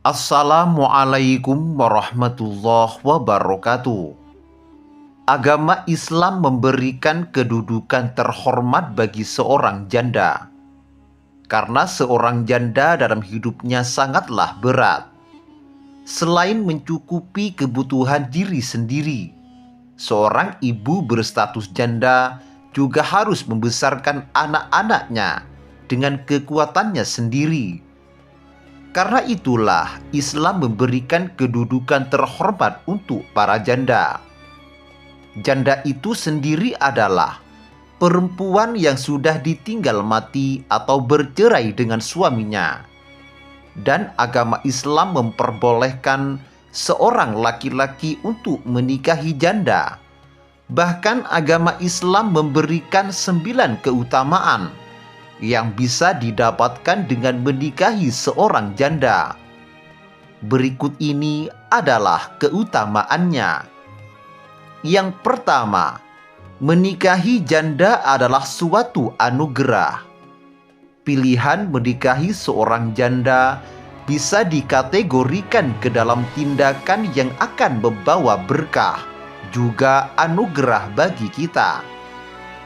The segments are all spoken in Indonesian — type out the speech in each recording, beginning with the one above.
Assalamualaikum warahmatullahi wabarakatuh. Agama Islam memberikan kedudukan terhormat bagi seorang janda, karena seorang janda dalam hidupnya sangatlah berat. Selain mencukupi kebutuhan diri sendiri, seorang ibu berstatus janda juga harus membesarkan anak-anaknya dengan kekuatannya sendiri. Karena itulah Islam memberikan kedudukan terhormat untuk para janda. Janda itu sendiri adalah perempuan yang sudah ditinggal mati atau bercerai dengan suaminya. Dan agama Islam memperbolehkan seorang laki-laki untuk menikahi janda. Bahkan agama Islam memberikan 9 keutamaan yang bisa didapatkan dengan menikahi seorang janda. Berikut ini adalah keutamaannya. Yang pertama, menikahi janda adalah suatu anugerah. Pilihan menikahi seorang janda bisa dikategorikan ke dalam tindakan yang akan membawa berkah, juga anugerah bagi kita.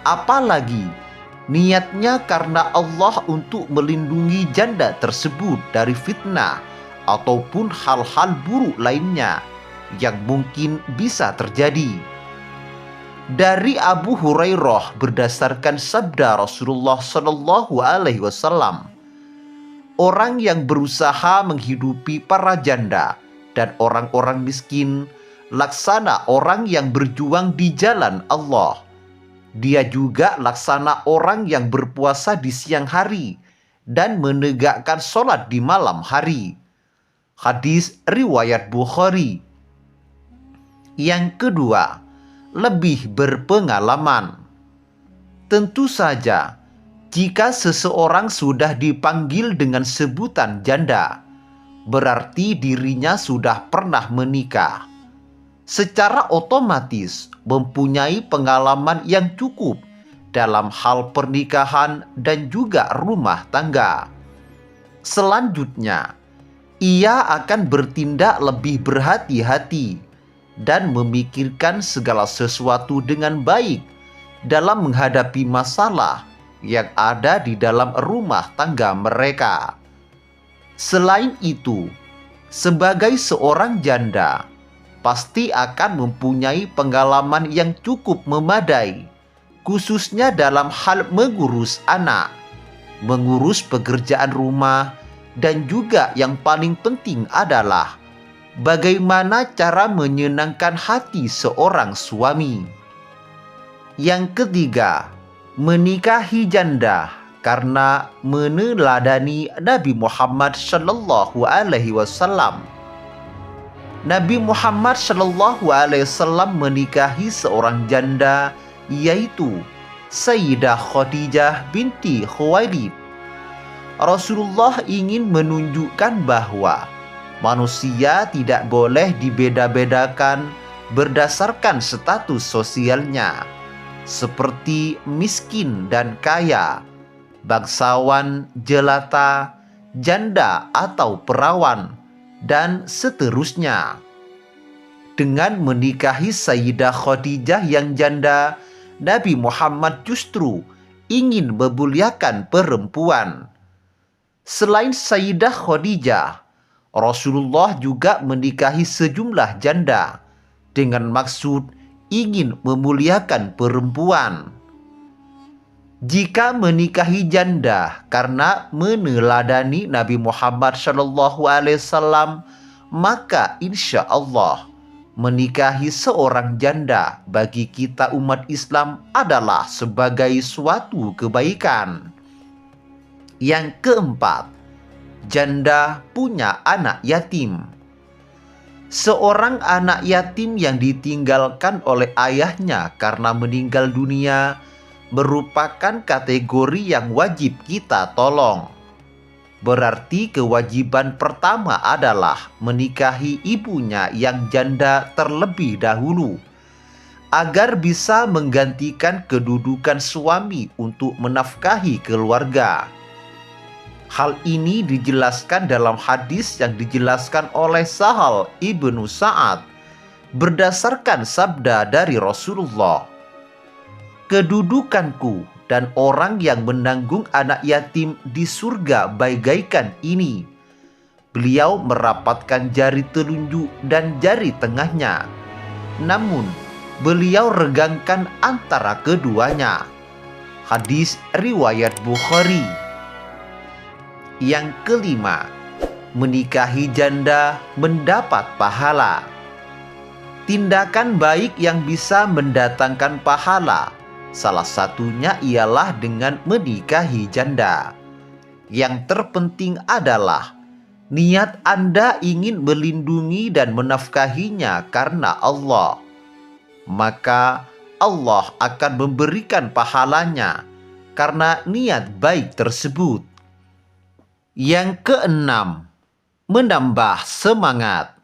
Apalagi niatnya karena Allah untuk melindungi janda tersebut dari fitnah ataupun hal-hal buruk lainnya yang mungkin bisa terjadi. Dari Abu Hurairah berdasarkan sabda Rasulullah Shallallahu Alaihi Wasallam, orang yang berusaha menghidupi para janda dan orang-orang miskin laksana orang yang berjuang di jalan Allah. Dia juga laksana orang yang berpuasa di siang hari dan menegakkan sholat di malam hari. Hadis riwayat Bukhari. Yang kedua, lebih berpengalaman. Tentu saja, jika seseorang sudah dipanggil dengan sebutan janda, berarti dirinya sudah pernah menikah. Secara otomatis mempunyai pengalaman yang cukup dalam hal pernikahan dan juga rumah tangga. Selanjutnya, ia akan bertindak lebih berhati-hati dan memikirkan segala sesuatu dengan baik dalam menghadapi masalah yang ada di dalam rumah tangga mereka. Selain itu, sebagai seorang janda, pasti akan mempunyai pengalaman yang cukup memadai, khususnya dalam hal mengurus anak, mengurus pekerjaan rumah, dan juga yang paling penting adalah bagaimana cara menyenangkan hati seorang suami. Yang ketiga, menikahi janda karena meneladani Nabi Muhammad Shallallahu Alaihi Wasallam. Nabi Muhammad Shallallahu Alaihi Wasallam menikahi seorang janda, yaitu Sayyidah Khadijah binti Khuwailid. Rasulullah ingin menunjukkan bahwa manusia tidak boleh dibeda-bedakan berdasarkan status sosialnya, seperti miskin dan kaya, bangsawan, jelata, janda atau perawan, dan seterusnya. Dengan menikahi Sayyidah Khadijah yang janda, Nabi Muhammad justru ingin memuliakan perempuan. Selain Sayyidah Khadijah, Rasulullah juga menikahi sejumlah janda dengan maksud ingin memuliakan perempuan. Jika menikahi janda karena meneladani Nabi Muhammad SAW, maka insya Allah menikahi seorang janda bagi kita umat Islam adalah sebagai suatu kebaikan. Yang keempat, janda punya anak yatim. Seorang anak yatim yang ditinggalkan oleh ayahnya karena meninggal dunia merupakan kategori yang wajib kita tolong. Berarti kewajiban pertama adalah menikahi ibunya yang janda terlebih dahulu, agar bisa menggantikan kedudukan suami untuk menafkahi keluarga. Hal ini dijelaskan dalam hadis yang dijelaskan oleh Sahal ibnu Sa'ad berdasarkan sabda dari Rasulullah. Kedudukanku dan orang yang menanggung anak yatim di surga bagaikan ini. Beliau merapatkan jari telunjuk dan jari tengahnya. Namun, beliau regangkan antara keduanya. Hadis riwayat Bukhari. Yang kelima, menikahi janda mendapat pahala. Tindakan baik yang bisa mendatangkan pahala, salah satunya ialah dengan menikahi janda. Yang terpenting adalah niat Anda ingin melindungi dan menafkahinya karena Allah. Maka Allah akan memberikan pahalanya karena niat baik tersebut. Yang keenam, menambah semangat.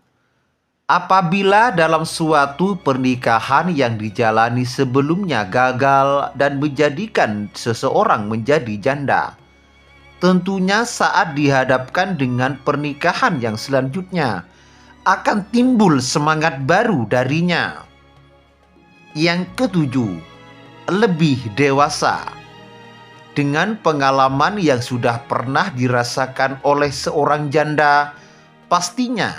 Apabila dalam suatu pernikahan yang dijalani sebelumnya gagal dan menjadikan seseorang menjadi janda, tentunya saat dihadapkan dengan pernikahan yang selanjutnya akan timbul semangat baru darinya. Yang ketujuh, lebih dewasa. Dengan pengalaman yang sudah pernah dirasakan oleh seorang janda, pastinya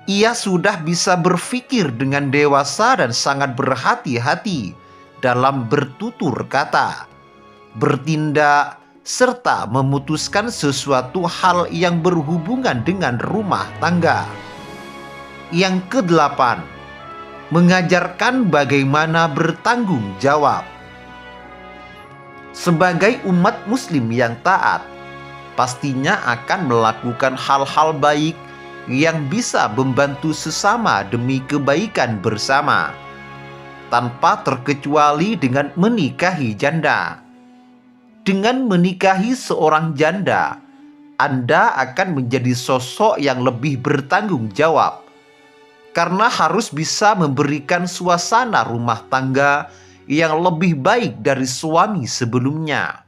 ia sudah bisa berpikir dengan dewasa dan sangat berhati-hati dalam bertutur kata, bertindak, serta memutuskan sesuatu hal yang berhubungan dengan rumah tangga. Yang kedelapan, mengajarkan bagaimana bertanggung jawab. Sebagai umat muslim yang taat, pastinya akan melakukan hal-hal baik yang bisa membantu sesama demi kebaikan bersama, tanpa terkecuali dengan menikahi janda. Dengan menikahi seorang janda, Anda akan menjadi sosok yang lebih bertanggung jawab, karena harus bisa memberikan suasana rumah tangga yang lebih baik dari suami sebelumnya.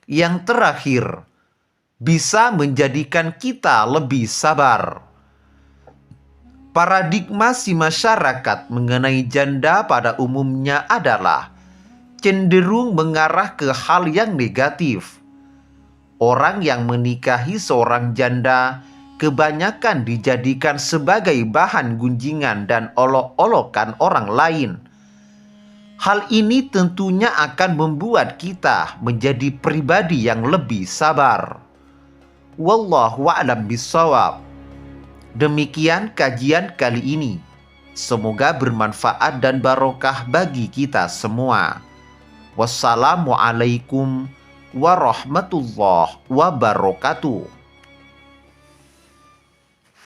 Yang terakhir, bisa menjadikan kita lebih sabar. Paradigma si masyarakat mengenai janda pada umumnya adalah cenderung mengarah ke hal yang negatif. Orang yang menikahi seorang janda kebanyakan dijadikan sebagai bahan gunjingan dan olok-olokan orang lain. Hal ini tentunya akan membuat kita menjadi pribadi yang lebih sabar. Wallahu a'lam bishawab. Demikian kajian kali ini. Semoga bermanfaat dan barokah bagi kita semua. Wassalamualaikum warahmatullahi wabarakatuh.